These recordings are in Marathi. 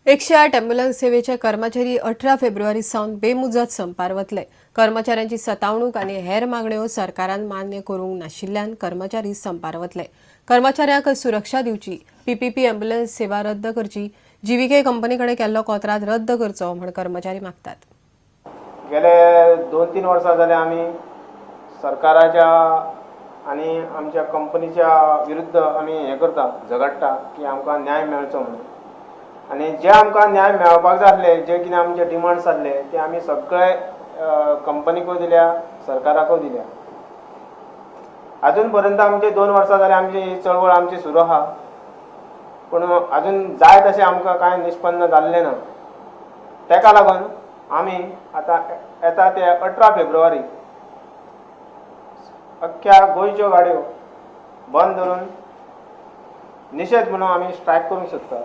108 ॲम्ब्युलन्स सेवेचे कर्मचारी 18 फेब्रुवारी सावन बेमुजत संपार वतले. कर्मचाऱ्यांची सतावणूक आणि हेर मागण्यो सरकारान मान्य करूंक नाशिल्ल्यान कर्मचारी संपार वतले. कर्मचाऱ्यांक सुरक्षा दिवची, पीपीपी ॲम्ब्युलन्स सेवा रद्द करची, जीव्हीके कंपनीकडे केल्लो कोत्राद रद्द करचो म्हण कर्मचारी मागतात. गेले 2-3 वर्सां जाले आमी सरकाराच्या आणि आमच्या कंपनीच्या विरुद्ध आमी हे करता झगडटा की आमकां न्याय मेळचो म्हणून. आणि जे आमकां न्याय मेळपाक जाय आसले, जे कितें आमचे डिमांड्स आसले ते आमी सगळे कंपनीकूय दिल्या, सरकाराकूय दिल्या. अजून पर्यंत आमचे 2 वर्सां जाली आमची ही चळवळ आमची सुरू आहा, पूण अजून जाय तशें आमकां कांय निष्पन्न जाल्लें ना. तेका लागून आमी आतां येता ते 18 फेब्रुवारी अख्ख्या गोंयच्यो गाडयो बंद धरून निशेध म्हणून आमी स्ट्रायक करूंक सोदता.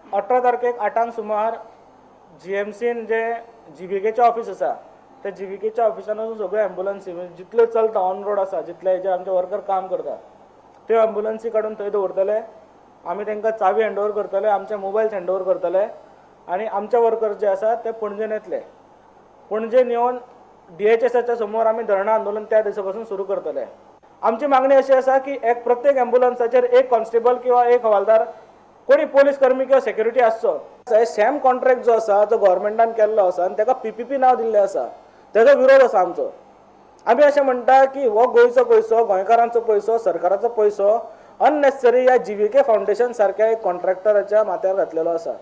18 तारखेक 8 सुमार GMCन जे जीव्हीकेचे ऑफिस आसा त्या जीव्हीकेच्या ऑफिसान सगळे ॲम्ब्युलन्सी जितल्यो चलता ऑन रोड आसा, जितले हेजे आमचे वर्कर काम करता त्यो ॲम्ब्युलन्सी काडून थंय दवरतले. आमी तांकां चावी हँडओवर करतले, आमचे मोबायल्स हँडओवर करतले आनी आमचे वर्कर जे आसा ते पणजेन येतले. पणजेन येवन DHSच्या समोर आमी धरणां आंदोलन त्या दिसा पासून सुरू करतले. आमची मागणी अशी आसा की प्रत्येक ॲम्ब्युलन्साचेर एक कॉन्स्टेबल किंवा एक हवालदार, कोणी पोलीस कर्मी किंवा सेक्युरिटी आसचो. सॅम कॉन्ट्रॅक्ट जो आसा तो गव्हर्मेंटान केल्लो आसा आनी ताका PPP नांव दिल्लें आसा, तेजो विरोध आसा आमचो. आमी अशें म्हणटा की हो गोंयचो पयसो, गोंयकारांचो पयसो, सरकाराचो पयसो अननेसेसरी ह्या जीव्हीके फावंडेशन सारक्या एक कॉन्ट्रॅक्टराच्या माथ्यार घातलेलो आसा.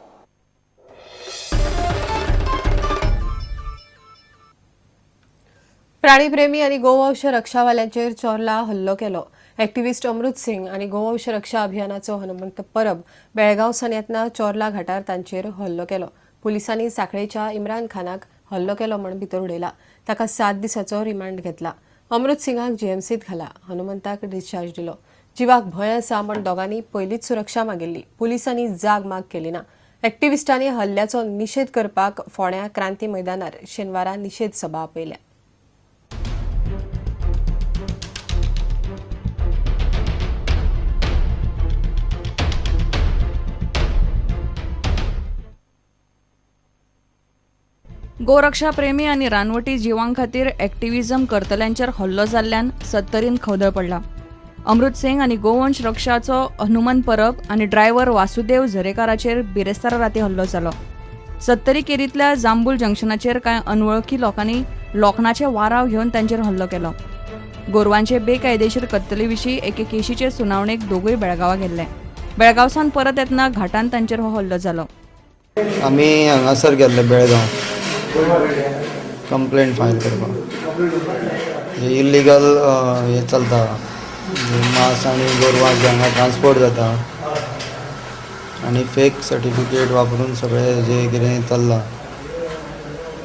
प्राणीप्रेमी आणि गोवंश रक्षावाल्यांचेर चोरला हल्लो केलो. ॲक्टिव्हिस्ट अमृत सिंग आणि गोवंश रक्षा अभियानाचो हनुमंत परब बेळगांवसान येतना चोरला घाटार तांचेर हल्लो केलो. पुलिसांनी सांखळेच्या इम्रान खानाक हल्लो केलो म्हण भितर उडयला. ताका 7 दिसांचो रिमांड घेतला. अमृत सिंगाक GMCत घाला. हनुमंताक डिस्चार्ज दिलो. जिवाक भंय आसा म्हण दोगांनी पयलींच सुरक्षा मागिल्ली. पुलिसांनी जाग माग केली ना. ॲक्टिव्हिस्टांनी हल्ल्याचो निशेध करपाक फोंड्या क्रांती मैदानार शेनवारा निशेध सभा आपयल्या. गोरक्षा प्रेमी आणि रानवटी जिवां खातीर ॲक्टिव्हिजम करतल्यांचेर हल्लो जाल्ल्यान 70 खवदळ पडला. अमृत सिंग आणि गोवंश रक्षाचो हनुमंत परब आणि ड्रायव्हर वासुदेव झरेकाराचेर बिरेस्तार राती हल्लो जालो. 70 केरींतल्या जांबूल जंक्शनाचेर कांय अनवळखी लोकांनी लोखणाचे वाराव घेवन तांचेर हल्लो केलो. गोरवांचे बेकायदेशीर कत्तले विशीं एके केशीचे सुनावणेक दोगूय बेळगांवा गेल्ले. बेळगांवसान परत येतना घाटान तांचेर हो हल्लो जालो. आमी हांगासर गेल्ले बेळगांव कंप्लेंट फायल करपाक. इल्लीगल हे चलता, मांस आनी गोरवां हांगा ट्रान्सपोर्ट जाता आनी फेक सर्टिफिकेट वापरून सगळे जे कितें चल्लां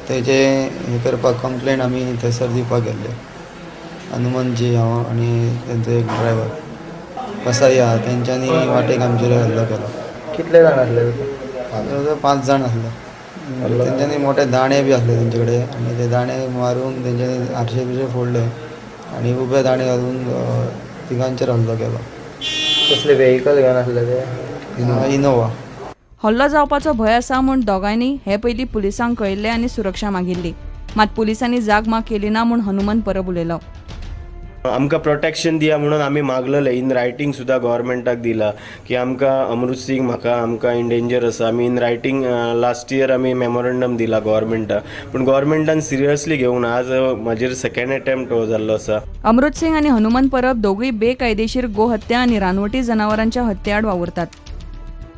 तेजे हे करपाक कंप्लेंट आमी थंयसर दिवपाक गेल्ले. हनुमंतजी हांव आनी तेंचो एक ड्रायव्हर कसाई आहा तेंच्यांनी वाटेक आमचेर हल्लो केलो. कितले जाण आसले? 5 जाण आसले. तेंच्यांनी मोठे दाणे बी आसले तेंचे कडेन आनी ते दाणे मारून तेंच्यांनी आरशे बिरशे फोडले आनी उबे दाणे घालून तिगांचेर हल्लो केलो. कसले व्हेहिकल घेवन आसले ते? इनोवा. हल्लो जावपाचो भंय आसा म्हूण दोगांयनी हे पयलीं पुलिसांक कळयल्ले आनी सुरक्षा मागिल्ली. मात पुलिसांनी जाग माग केली ना म्हूण हनुमंत परब उलयलो. आमकां प्रोटेक्शन दिया म्हणून आमी मागलेले. इन रायटींग सुद्दां गव्हर्मेंटाक दिला की आमकां अमृत सिंग म्हाका आमकां इन डेंजर आसा. आमी इन रायटींग लास्ट इयर आमी मेमोरंडम दिला गव्हर्मेंटाक, पूण गव्हर्मेंटान सिरियसली घेवंक ना. आज म्हाजेर सेकंड अटेम्प्ट हो जाल्लो आसा. अमृत सिंग आणि हनुमंत परब दोगूय बेकायदेशीर गोहत्या आणि रानवटी जनावरांच्या हत्याआड वावुरतात.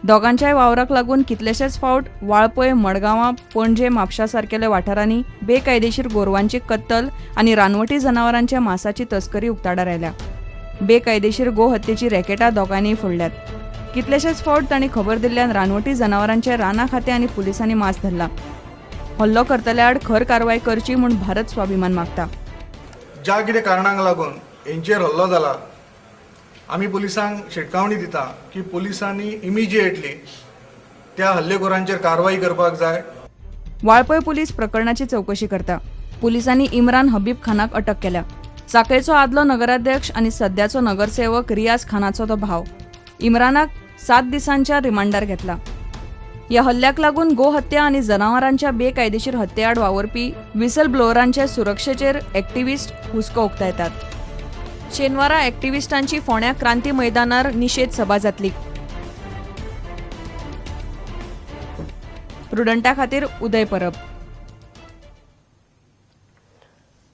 दोगांच्याय वावराक लागून कितलेशेच फावट वाळपय, मडगांवां, पणजे, म्हापशा सारकेल्या वाठारांनी बेकायदेशीर गोरवांची कत्तल आणि रानवटी जनावरांच्या मांसाची तस्करी उक्ताडार आयल्या. बेकायदेशीर गोहत्येची रॅकेटां दोगांनीय फोडल्यात. कितलेशेच फावट तांणी खबर दिल्ल्यान रानवटी जनावरांचे रानां खातें आनी पुलिसांनी मास धरला. हल्लो करतल्या आड खर कारवाय करची म्हूण भारत स्वाभिमान मागता. ज्या कितें कारणांक लागून हेंचेर हल्लो जाला आमी पुलिसांक शिटकावणी दिता की पुलिसांनी इमिजिएटली त्या हल्लेखोरांचेर कारवाई करपाक जाय. वाळपय पुलीस प्रकरणाची चौकशी करता. पुलिसांनी इम्रान हबीब खानाक अटक केल्या. सांखळेचो आदलो नगराध्यक्ष आणि सध्याचो नगरसेवक रियाज खानाचो तो भाव. इम्रानाक 7 दिसांच्या रिमांडार घेतला. या हल्ल्याक लागून गोहत्या आणि जनावरांच्या बेकायदेशीर हत्याआड वावरपी विसल ब्लोअरांच्या सुरक्षेचेर एक्टिव्हिस्ट हुस्को उक्तायतात। शेनवारा एक्टिव्हिस्टांची फोंड्या क्रांती मैदानार निषेध सभा जातली। रुडंटा खातीर उदय परब।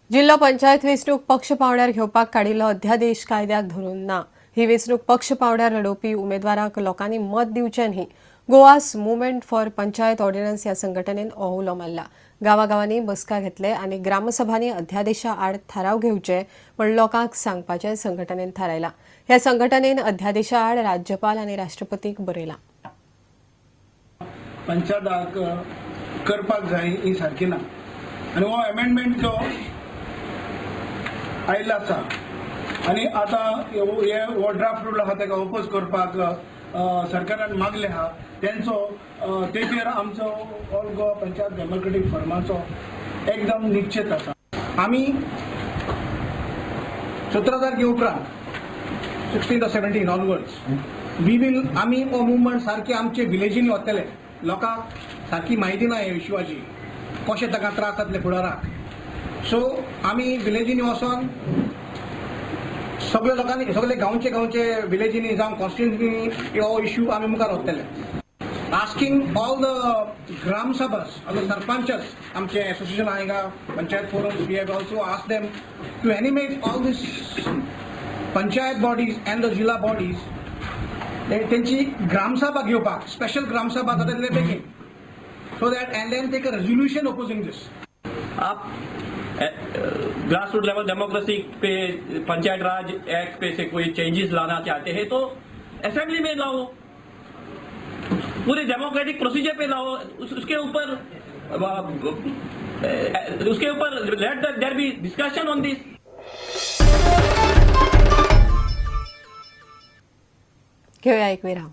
जिल्हा पंचायत वेंचणूक पक्ष पावड्यार घेवपाक काडिल्लो अध्यादेश कायद्याक धरून ना। ही वेंचणूक पक्ष पावड्यार लढोवपी उमेदवाराक लोकांनी मत दिवचें न्ही। Goa's movement for panchayat ordnance ह्या संघटनेन हो उलो मारला। गांवागांवांनी बसका घेतले आनी ग्रामसभांनी अध्यादेशा आड थाराव घेवचे म्हण लोकांक सांगपाचें संघटनेन थारायला। ह्या संघटनेन अध्यादेशा आड राज्यपाल आनी राष्ट्रपतीक बरयला। पंचायताक करपाक जाय ही सारकी ना आनी हो अमेंडमेंट जो आयिल्लो आसा आनी आतां हो ड्राफ्ट रूल आहा ताका ओपोज करपाक सरकारान मागले आहा तेचेर आमचो ऑल गोवा पंचायत डेमोक्रेटीक फॉरमाचो एकदम निश्चित आसा। आमी 17 तारखे उपरांत 16 or 17 ऑनवर्ड्स आमी हो मुवमेंट सारके आमचे विलेजींनी वतले। लोकांक सारकी म्हायती ना ह्या इश्यूची कशे ताका त्रास जातले फुडाराक। सो आमी विलेजींनी वचोन सगळे लोकांनी सगळे गांवचे विलेजींनी जावं कॉन्स्टिट्युएन्सीनी हो इश्यू आमी मुखार व्हरतले। Asking all the gram sabhas all the sarpanchs आमचे एसोसिएशन आहा panchayat forum we have also asked them to animate all these panchayat bodies and the zilla bodies त्यांची ग्रामसभा घेवपाक स्पेशल ग्रामसभा जातले बेगीन so that and then take a resolution opposing this. आप ग्रास रूट लेवल डेमोक्रेसी पे पंचायत राज एक्ट पे से कोई चेंजेस लाना चाहते हैं तो असेंबली में लाओ, पूरे डेमोक्रेटिक प्रोसीजर पे लाओ। उसके ऊपर let there be discussion on this. घेऊया एक विराम।